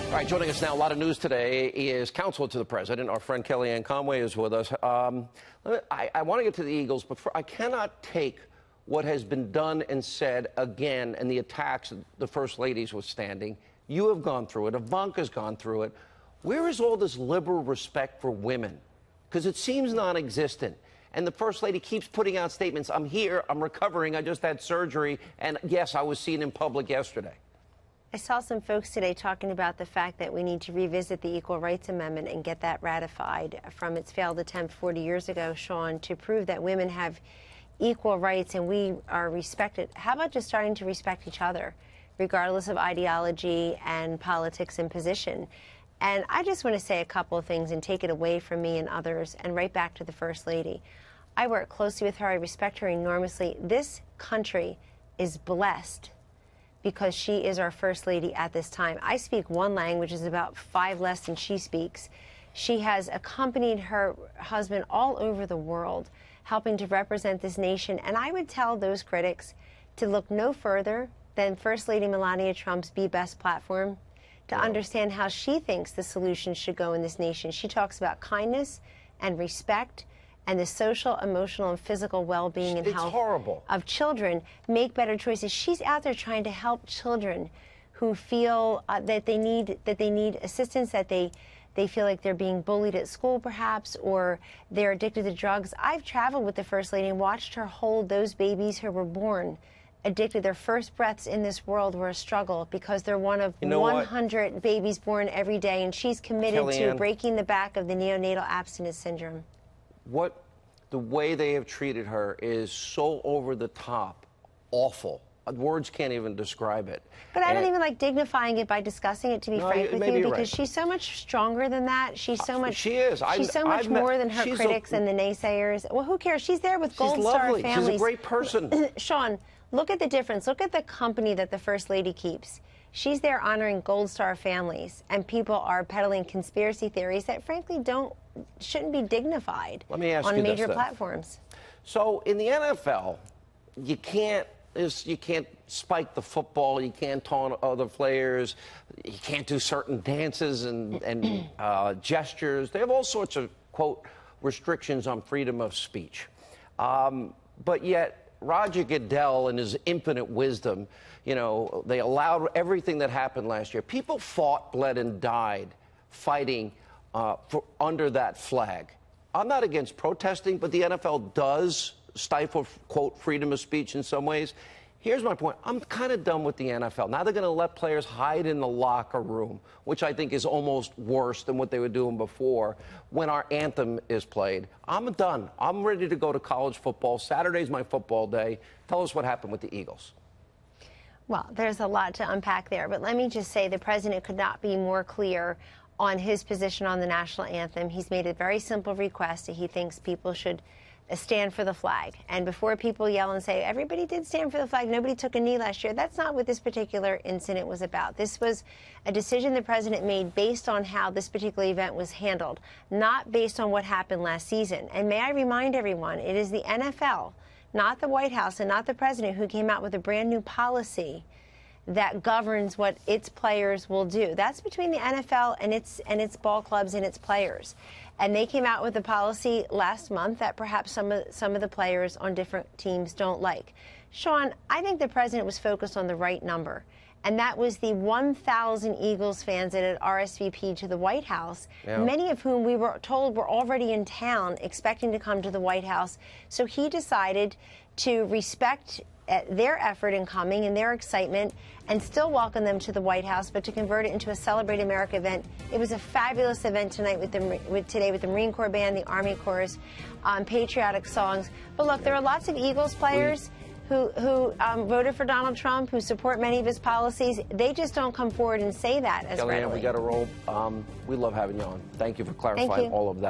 All right, joining us now, a lot of news today, is counsel to the president. Our friend Kellyanne Conway is with us. I want to get to the Eagles, but I cannot take what has been done and said again and the attacks the First Lady's withstanding. You have gone through it. Ivanka's gone through it. Where is all this liberal respect for women? Because it seems non-existent. And the First Lady keeps putting out statements. I'm here. I'm recovering. I just had surgery. And, yes, I was seen in public yesterday. I saw some folks today talking about the fact that we need to revisit the Equal Rights Amendment and get that ratified from its failed attempt 40 years ago, Sean, to prove that women have equal rights and we are respected. How about just starting to respect each other, regardless of ideology and politics and position? And I just want to say a couple of things and take it away from me and others and right back to the First Lady. I work closely with her. I respect her enormously. This country is blessed because she is our First Lady at this time. I speak one language, is about 5 less than she speaks. She has accompanied her husband all over the world, helping to represent this nation. And I would tell those critics to look no further than First Lady Melania Trump's Be Best platform to understand how she thinks the solution should go in this nation. She talks about kindness and respect and the social, emotional, and physical well-being and health of children. Make better choices. She's out there trying to help children who feel that they need assistance, that they feel like they're being bullied at school, perhaps, or they're addicted to drugs. I've traveled with the First Lady and watched her hold those babies who were born addicted. Their first breaths in this world were a struggle because they're one of 100 babies born every day, and she's committed to breaking the back of the neonatal abstinence syndrome. The way they have treated her is so over the top, awful. Words can't even describe it. But I don't even like dignifying it by discussing it, to be frank with you, because she's so much stronger than that. She's so much. She is. She's so much more than her critics and the naysayers. Well, who cares? She's there with Gold Star families. She's a great person. Sean, look at the difference. Look at the company that the First Lady keeps. She's there honoring Gold Star families, and people are peddling conspiracy theories that, frankly, shouldn't be dignified on major platforms. So in the NFL, you can't spike the football, you can't taunt other players, you can't do certain dances and gestures. They have all sorts of, quote, restrictions on freedom of speech. But yet, Roger Goodell, in his infinite wisdom, you know, they allowed everything that happened last year. People fought, bled, and died fighting under that flag. I'm not against protesting, but the NFL does stifle, quote, freedom of speech in some ways. Here's my point. I'm kind of done with the NFL. Now they're going to let players hide in the locker room, which I think is almost worse than what they were doing before when our anthem is played. I'm done. I'm ready to go to college football. Saturday's my football day. Tell us what happened with the Eagles. Well, there's a lot to unpack there, but let me just say the president could not be more clear on his position on the national anthem. He's made a very simple request that he thinks people should stand for the flag. And before people yell and say, everybody did stand for the flag, nobody took a knee last year, that's not what this particular incident was about. This was a decision the president made based on how this particular event was handled, not based on what happened last season. And may I remind everyone, it is the NFL, not the White House and not the president, who came out with a brand new policy that governs what its players will do. That's between the NFL and its ball clubs and its players. And they came out with a policy last month that perhaps some of the players on different teams don't like. Sean, I think the president was focused on the right number, and that was the 1,000 Eagles fans that had RSVP'd to the White House, many of whom we were told were already in town expecting to come to the White House. So he decided to respect their effort in coming and their excitement and still welcome them to the White House, but to convert it into a Celebrate America event. It was a fabulous event tonight with the Marine Corps Band, the Army Chorus, patriotic songs. But look, there are lots of Eagles players who voted for Donald Trump, who support many of his policies. They just don't come forward and say that as readily. Kellyanne, we got to roll. We love having you on. Thank you for clarifying all of that.